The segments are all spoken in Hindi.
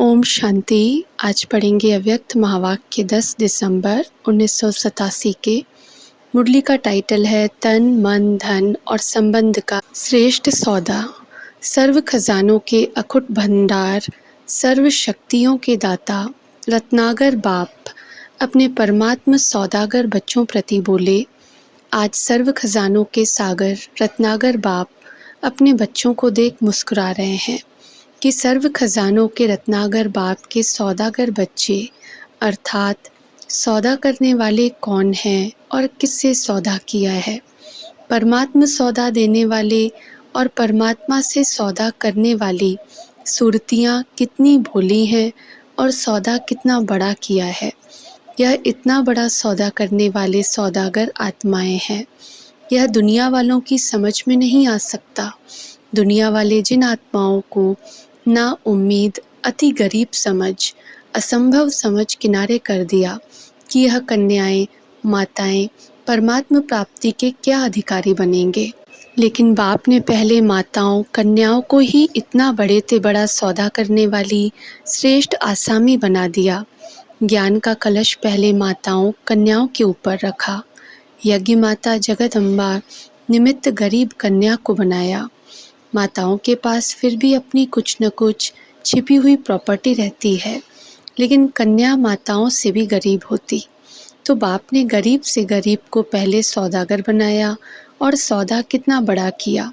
ओम शांति। आज पढ़ेंगे अव्यक्त महावाक्य 10 दिसंबर 1987 के। मुरली का टाइटल है तन मन धन और संबंध का श्रेष्ठ सौदा। सर्व खजानों के अखुट भंडार, सर्व शक्तियों के दाता रत्नागर बाप अपने परमात्म सौदागर बच्चों प्रति बोले। आज सर्व खजानों के सागर रत्नागर बाप अपने बच्चों को देख मुस्कुरा रहे हैं कि सर्व खजानों के रत्नागर बाप के सौदागर बच्चे अर्थात सौदा करने वाले कौन हैं और किससे सौदा किया है। परमात्मा सौदा देने वाले और परमात्मा से सौदा करने वाली सूरतियाँ कितनी भोली हैं और सौदा कितना बड़ा किया है। यह इतना बड़ा सौदा करने वाले सौदागर आत्माएं हैं। यह दुनिया वालों की समझ में नहीं आ सकता। दुनिया वाले जिन आत्माओं को ना उम्मीद, अति गरीब समझ, असंभव समझ किनारे कर दिया कि यह कन्याएं, माताएं परमात्मा प्राप्ति के क्या अधिकारी बनेंगे। लेकिन बाप ने पहले माताओं, कन्याओं को ही इतना बड़े से बड़ा सौदा करने वाली श्रेष्ठ आसामी बना दिया। ज्ञान का कलश पहले माताओं, कन्याओं के ऊपर रखा। यज्ञ माता जगदम्बा निमित्त गरीब कन्या को बनाया। माताओं के पास फिर भी अपनी कुछ न कुछ छिपी हुई प्रॉपर्टी रहती है, लेकिन कन्या माताओं से भी गरीब होती। तो बाप ने गरीब से गरीब को पहले सौदागर बनाया और सौदा कितना बड़ा किया।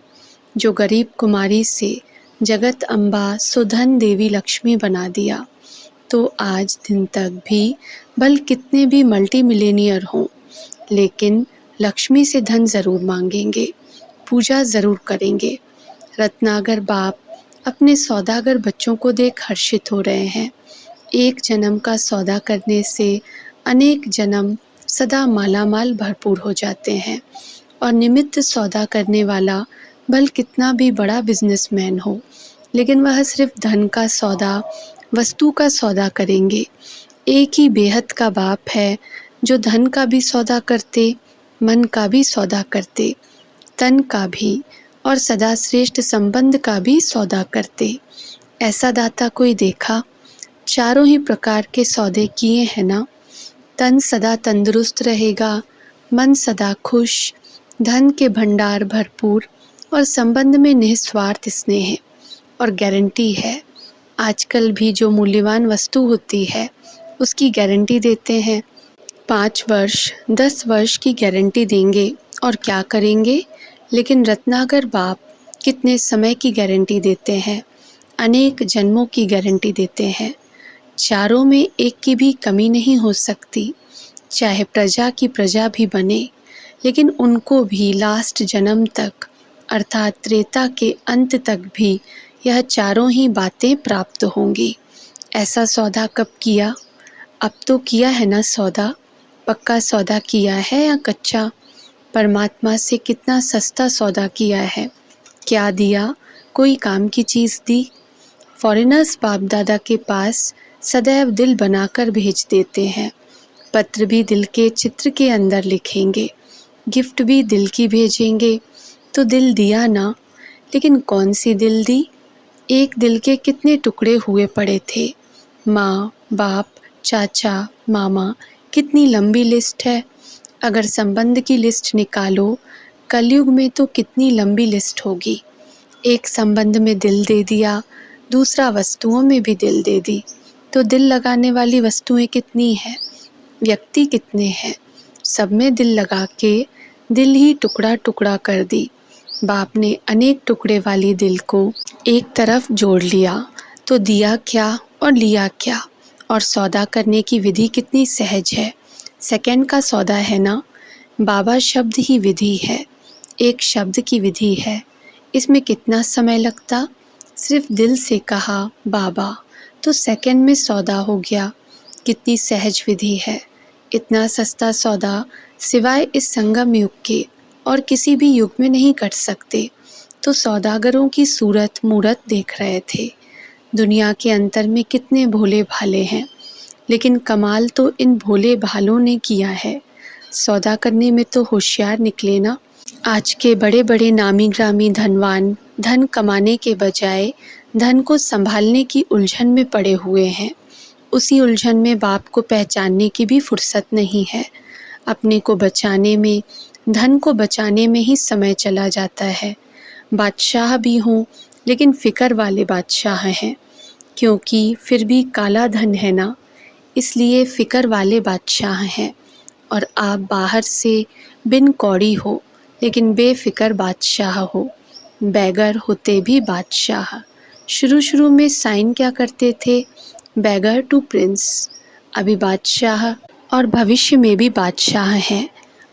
जो गरीब कुमारी से जगत अम्बा सुधन देवी लक्ष्मी बना दिया। तो आज दिन तक भी भल कितने भी मल्टी मिलेनियर हों, लेकिन लक्ष्मी से धन ज़रूर मांगेंगे, पूजा ज़रूर करेंगे। रत्नागर बाप अपने सौदागर बच्चों को देख हर्षित हो रहे हैं। एक जन्म का सौदा करने से अनेक जन्म सदा मालामाल भरपूर हो जाते हैं। और निमित्त सौदा करने वाला भल कितना भी बड़ा बिजनेसमैन हो, लेकिन वह सिर्फ धन का सौदा, वस्तु का सौदा करेंगे। एक ही बेहद का बाप है जो धन का भी सौदा करते, मन का भी सौदा करते, तन का भी और सदा श्रेष्ठ संबंध का भी सौदा करते। ऐसा दाता कोई देखा? चारों ही प्रकार के सौदे किए हैं ना। तन सदा तंदुरुस्त रहेगा, मन सदा खुश, धन के भंडार भरपूर और संबंध में निस्वार्थ स्नेह और गारंटी है। आजकल भी जो मूल्यवान वस्तु होती है उसकी गारंटी देते हैं। 5 वर्ष 10 वर्ष की गारंटी देंगे और क्या करेंगे। लेकिन रत्नागर बाप कितने समय की गारंटी देते हैं, अनेक जन्मों की गारंटी देते हैं। चारों में एक की भी कमी नहीं हो सकती, चाहे प्रजा की प्रजा भी बने, लेकिन उनको भी लास्ट जन्म तक अर्थात त्रेता के अंत तक भी यह चारों ही बातें प्राप्त होंगी। ऐसा सौदा कब किया? अब तो किया है ना सौदा। पक्का सौदा किया है या कच्चा? परमात्मा से कितना सस्ता सौदा किया है। क्या दिया? कोई काम की चीज़ दी? फॉरेनर्स बाप दादा के पास सदैव दिल बनाकर भेज देते हैं। पत्र भी दिल के चित्र के अंदर लिखेंगे, गिफ्ट भी दिल की भेजेंगे। तो दिल दिया ना, लेकिन कौन सी दिल दी? एक दिल के कितने टुकड़े हुए पड़े थे। माँ, बाप, चाचा, मामा, कितनी लंबी लिस्ट है। अगर संबंध की लिस्ट निकालो कलयुग में तो कितनी लंबी लिस्ट होगी। एक संबंध में दिल दे दिया, दूसरा वस्तुओं में भी दिल दे दी, तो दिल लगाने वाली वस्तुएं कितनी हैं, व्यक्ति कितने हैं। सब में दिल लगा के दिल ही टुकड़ा टुकड़ा कर दी। बाप ने अनेक टुकड़े वाली दिल को एक तरफ जोड़ लिया, तो दिया क्या और लिया क्या। और सौदा करने की विधि कितनी सहज है। सेकंड का सौदा है ना। बाबा शब्द ही विधि है, एक शब्द की विधि है। इसमें कितना समय लगता? सिर्फ दिल से कहा बाबा तो सेकंड में सौदा हो गया। कितनी सहज विधि है। इतना सस्ता सौदा सिवाय इस संगम युग के और किसी भी युग में नहीं कर सकते। तो सौदागरों की सूरत मूरत देख रहे थे। दुनिया के अंतर में कितने भोले भाले हैं, लेकिन कमाल तो इन भोले भालों ने किया है। सौदा करने में तो होशियार निकले ना। आज के बड़े बड़े नामी ग्रामी धनवान धन कमाने के बजाय धन को संभालने की उलझन में पड़े हुए हैं। उसी उलझन में बाप को पहचानने की भी फुर्सत नहीं है। अपने को बचाने में, धन को बचाने में ही समय चला जाता है। बादशाह भी हों, लेकिन फ़िक्र वाले बादशाह हैं, क्योंकि फिर भी काला धन है ना, इसलिए फ़िक्र वाले बादशाह हैं। और आप बाहर से बिन कौड़ी हो, लेकिन बेफ़िक्र बादशाह हो। बैगर होते भी बादशाह। शुरू में साइन क्या करते थे? Beggar to prince. अभी बादशाह और भविष्य में भी बादशाह हैं।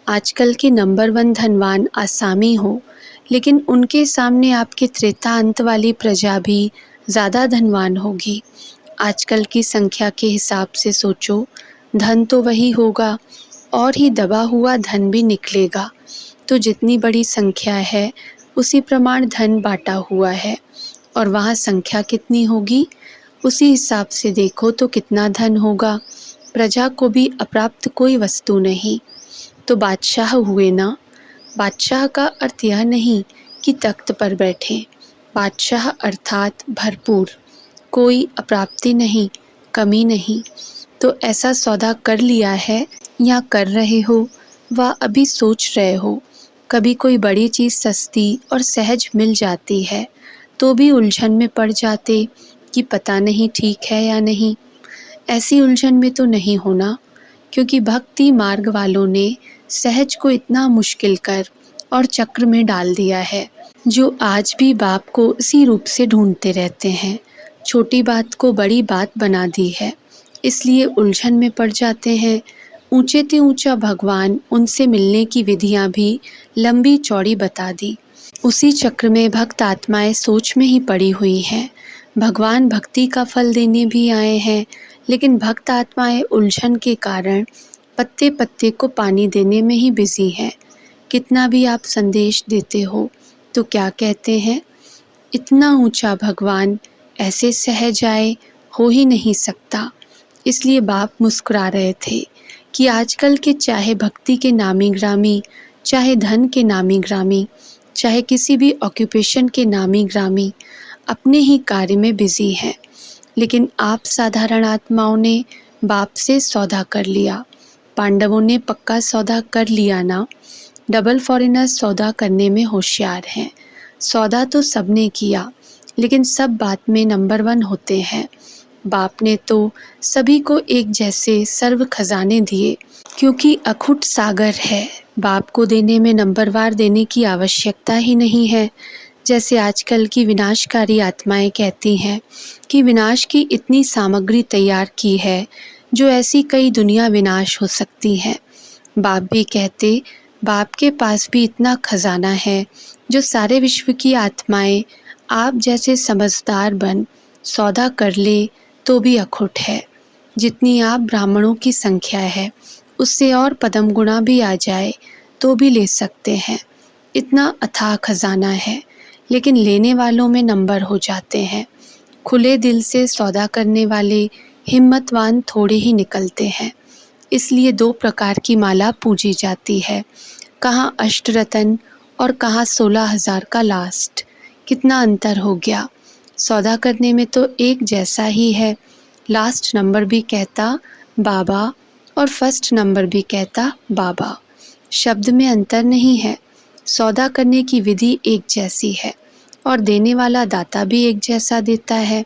आजकल के नंबर 1 धनवान आसामी हो, लेकिन उनके सामने आपके त्रेता अंत वाली प्रजा भी ज़्यादा धनवान होगी। आजकल की संख्या के हिसाब से सोचो, धन तो वही होगा और ही दबा हुआ धन भी निकलेगा। तो जितनी बड़ी संख्या है, उसी प्रमाण धन बाँटा हुआ है। और वहाँ संख्या कितनी होगी, उसी हिसाब से देखो तो कितना धन होगा। प्रजा को भी अप्राप्त कोई वस्तु नहीं। तो बादशाह हुए ना। बादशाह का अर्थ यह नहीं कि तख्त पर बैठे। बादशाह अर्थात भरपूर, कोई अप्राप्ति नहीं, कमी नहीं। तो ऐसा सौदा कर लिया है या कर रहे हो, व अभी सोच रहे हो। कभी कोई बड़ी चीज़ सस्ती और सहज मिल जाती है, तो भी उलझन में पड़ जाते कि पता नहीं ठीक है या नहीं। ऐसी उलझन में तो नहीं होना, क्योंकि भक्ति मार्ग वालों ने सहज को इतना मुश्किल कर और चक्र में डाल दिया है, जो आज भी बाप को इसी रूप से ढूंढते रहते हैं। छोटी बात को बड़ी बात बना दी है, इसलिए उलझन में पड़ जाते हैं। ऊंचे ते ऊंचा भगवान, उनसे मिलने की विधियां भी लंबी चौड़ी बता दी। उसी चक्र में भक्त आत्माएं सोच में ही पड़ी हुई हैं। भगवान भक्ति का फल देने भी आए हैं, लेकिन भक्त आत्माएं उलझन के कारण पत्ते पत्ते को पानी देने में ही बिजी हैं। कितना भी आप संदेश देते हो, तो क्या कहते हैं? इतना ऊंचा भगवान ऐसे सहज आए, हो ही नहीं सकता। इसलिए बाप मुस्कुरा रहे थे कि आजकल के चाहे भक्ति के नामी ग्रामी, चाहे धन के नामी ग्रामी, चाहे किसी भी ऑक्यूपेशन के नामी ग्रामी, अपने ही कार्य में बिजी हैं। लेकिन आप साधारण आत्माओं ने बाप से सौदा कर लिया। पांडवों ने पक्का सौदा कर लिया ना। डबल फॉरेनर्स सौदा करने में होशियार हैं। सौदा तो सबने किया, लेकिन सब बात में नंबर 1 होते हैं। बाप ने तो सभी को एक जैसे सर्व खजाने दिए, क्योंकि अखुट सागर है। बाप को देने में नंबरवार देने की आवश्यकता ही नहीं है। जैसे आजकल की विनाशकारी आत्माएं कहती हैं कि विनाश की इतनी सामग्री तैयार की है, जो ऐसी कई दुनिया विनाश हो सकती है। बाप भी कहते, बाप के पास भी इतना खजाना है, जो सारे विश्व की आत्माएं आप जैसे समझदार बन सौदा कर ले तो भी अखुट है। जितनी आप ब्राह्मणों की संख्या है, उससे और पदम गुणा भी आ जाए तो भी ले सकते हैं। इतना अथाह खजाना है, लेकिन लेने वालों में नंबर हो जाते हैं। खुले दिल से सौदा करने वाले हिम्मतवान थोड़े ही निकलते हैं। इसलिए 2 प्रकार की माला पूजी जाती है, कहाँ अष्टरतन और कहाँ 16,000 का लास्ट। कितना अंतर हो गया। सौदा करने में तो एक जैसा ही है। लास्ट नंबर भी कहता बाबा और फर्स्ट नंबर भी कहता बाबा। शब्द में अंतर नहीं है। सौदा करने की विधि एक जैसी है और देने वाला दाता भी एक जैसा देता है।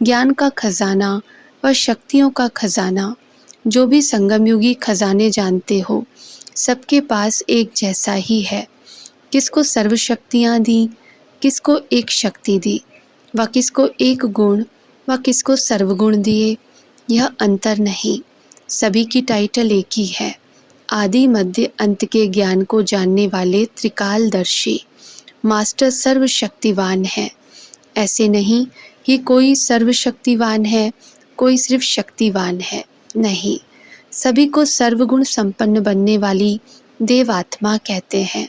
ज्ञान का खजाना व शक्तियों का खजाना, जो भी संगमयुगी खजाने जानते हो, सबके पास एक जैसा ही है। किसको सर्व शक्तियाँ दी, किसको एक शक्ति दी, व किसको एक गुण व किसको सर्वगुण दिए, यह अंतर नहीं। सभी की टाइटल एक ही है, आदि मध्य अंत के ज्ञान को जानने वाले त्रिकालदर्शी। मास्टर सर्वशक्तिवान है। ऐसे नहीं कि कोई सर्वशक्तिवान है, कोई सिर्फ शक्तिवान है, नहीं। सभी को सर्वगुण संपन्न बनने वाली देवात्मा कहते हैं,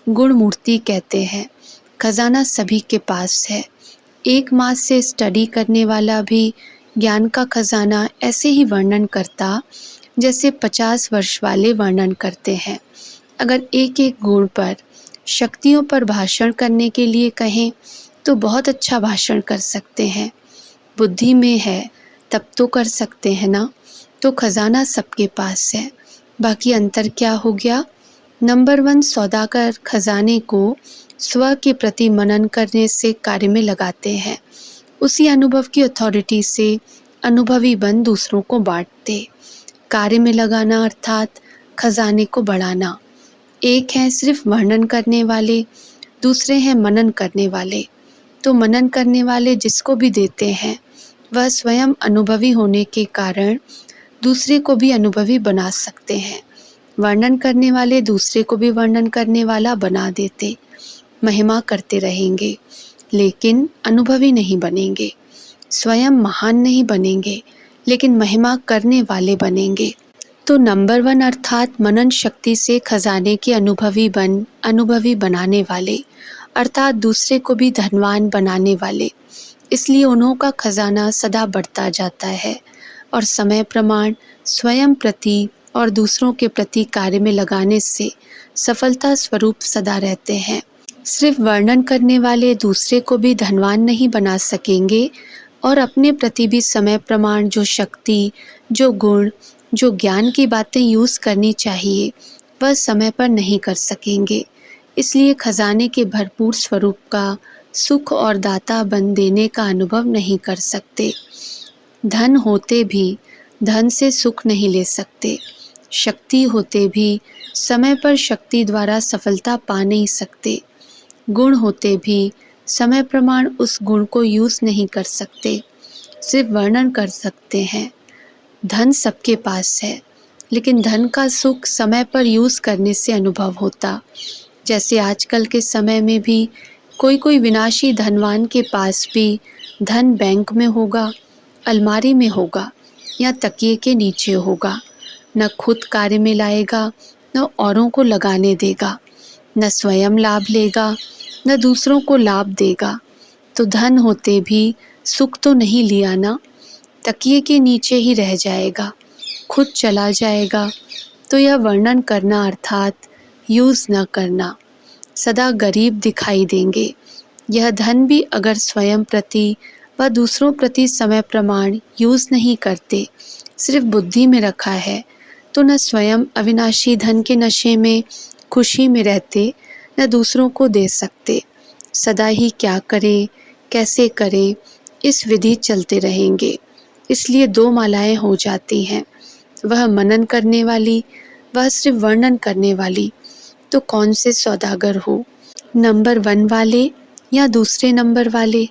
गुण मूर्ति कहते हैं। खजाना सभी के पास है। 1 मास से स्टडी करने वाला भी ज्ञान का खजाना ऐसे ही वर्णन करता जैसे 50 वर्ष वाले वर्णन करते हैं। अगर एक एक गुण पर, शक्तियों पर भाषण करने के लिए कहें तो बहुत अच्छा भाषण कर सकते हैं। बुद्धि में है तब तो कर सकते हैं ना। तो खजाना सबके पास है। बाकी अंतर क्या हो गया? नंबर 1 सौदागर खजाने को स्व के प्रति मनन करने से कार्य में लगाते हैं। उसी अनुभव की अथॉरिटी से अनुभवी बन दूसरों को बांटते। कार्य में लगाना अर्थात खजाने को बढ़ाना। एक है सिर्फ वर्णन करने वाले, दूसरे हैं मनन करने वाले। तो मनन करने वाले जिसको भी देते हैं वह स्वयं अनुभवी होने के कारण दूसरे को भी अनुभवी बना सकते हैं। वर्णन करने वाले दूसरे को भी वर्णन करने वाला बना देते। महिमा करते रहेंगे लेकिन अनुभवी नहीं बनेंगे। स्वयं महान नहीं बनेंगे लेकिन महिमा करने वाले बनेंगे। तो नंबर 1 अर्थात मनन शक्ति से खजाने के अनुभवी बनाने वाले, अर्थात दूसरे को भी धनवान बनाने वाले। इसलिए उन्हों का खजाना सदा बढ़ता जाता है और समय प्रमाण स्वयं प्रति और दूसरों के प्रति कार्य में लगाने से सफलता स्वरूप सदा रहते हैं। सिर्फ वर्णन करने वाले दूसरे को भी धनवान नहीं बना सकेंगे और अपने प्रति भी समय प्रमाण जो शक्ति, जो गुण, जो ज्ञान की बातें यूज़ करनी चाहिए वह समय पर नहीं कर सकेंगे। इसलिए खजाने के भरपूर स्वरूप का सुख और दाता बन देने का अनुभव नहीं कर सकते। धन होते भी धन से सुख नहीं ले सकते। शक्ति होते भी समय पर शक्ति द्वारा सफलता पा नहीं सकते। गुण होते भी समय प्रमाण उस गुण को यूज़ नहीं कर सकते, सिर्फ वर्णन कर सकते हैं। धन सबके पास है लेकिन धन का सुख समय पर यूज़ करने से अनुभव होता। जैसे आजकल के समय में भी कोई विनाशी धनवान के पास भी धन बैंक में होगा, अलमारी में होगा या तकिए के नीचे होगा। न खुद कार्य में लाएगा, न औरों को लगाने देगा, न स्वयं लाभ लेगा, न दूसरों को लाभ देगा। तो धन होते भी सुख तो नहीं लिया ना, तकिए के नीचे ही रह जाएगा, खुद चला जाएगा। तो यह वर्णन करना अर्थात यूज़ न करना। सदा गरीब दिखाई देंगे। यह धन भी अगर स्वयं प्रति व दूसरों प्रति समय प्रमाण यूज़ नहीं करते, सिर्फ बुद्धि में रखा है, तो न स्वयं अविनाशी धन के नशे में खुशी में रहते, न दूसरों को दे सकते। सदा ही क्या करें, कैसे करें, इस विधि चलते रहेंगे। इसलिए 2 मालाएं हो जाती हैं, वह मनन करने वाली, वह सिर्फ वर्णन करने वाली। तो कौन से सौदागर हो, नंबर 1 वाले या दूसरे नंबर वाले?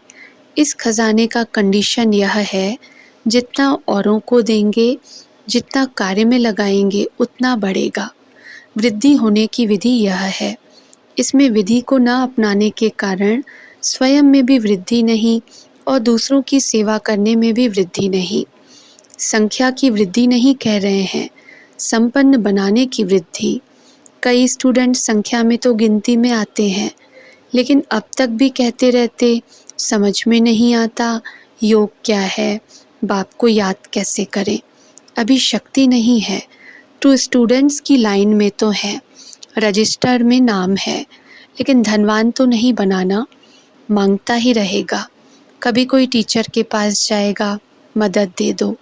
इस खजाने का कंडीशन यह है, जितना औरों को देंगे, जितना कार्य में लगाएंगे उतना बढ़ेगा। वृद्धि होने की विधि यह है। इसमें विधि को न अपनाने के कारण स्वयं में भी वृद्धि नहीं और दूसरों की सेवा करने में भी वृद्धि नहीं। संख्या की वृद्धि नहीं कह रहे हैं, संपन्न बनाने की वृद्धि। कई स्टूडेंट संख्या में तो गिनती में आते हैं लेकिन अब तक भी कहते रहते समझ में नहीं आता योग क्या है, बाप को याद कैसे करें। अभी शक्ति नहीं है। तो स्टूडेंट्स की लाइन में तो है, रजिस्टर में नाम है, लेकिन धनवान तो नहीं बनाना, मांगता ही रहेगा। कभी कोई टीचर के पास जाएगा, मदद दे दो,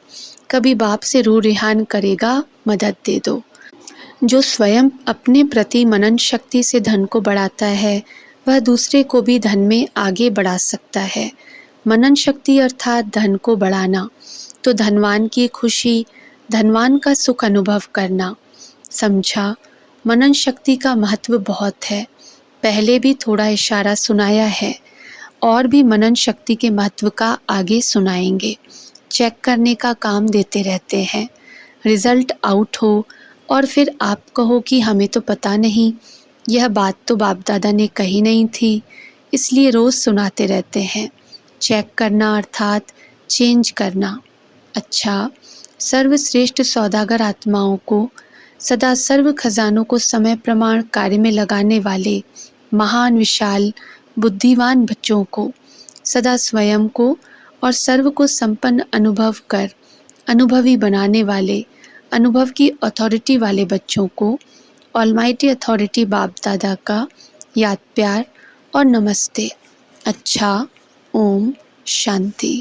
कभी बाप से रू रिहान करेगा, मदद दे दो। जो स्वयं अपने प्रति मनन शक्ति से धन को बढ़ाता है वह दूसरे को भी धन में आगे बढ़ा सकता है। मनन शक्ति अर्थात धन को बढ़ाना, तो धनवान की खुशी, धनवान का सुख अनुभव करना। समझा? मनन शक्ति का महत्व बहुत है। पहले भी थोड़ा इशारा सुनाया है और भी मनन शक्ति के महत्व का आगे सुनाएंगे। चेक करने का काम देते रहते हैं। रिजल्ट आउट हो और फिर आप कहो कि हमें तो पता नहीं, यह बात तो बाप दादा ने कही नहीं थी, इसलिए रोज़ सुनाते रहते हैं। चेक करना अर्थात चेंज करना। अच्छा, सर्वश्रेष्ठ सौदागर आत्माओं को, सदा सर्व खजानों को समय प्रमाण कार्य में लगाने वाले महान विशाल बुद्धिवान बच्चों को, सदा स्वयं को और सर्व को संपन्न अनुभव कर अनुभवी बनाने वाले, अनुभव की अथॉरिटी वाले बच्चों को ऑलमाइटी अथॉरिटी बाप दादा का याद प्यार और नमस्ते। अच्छा। ओम शांति।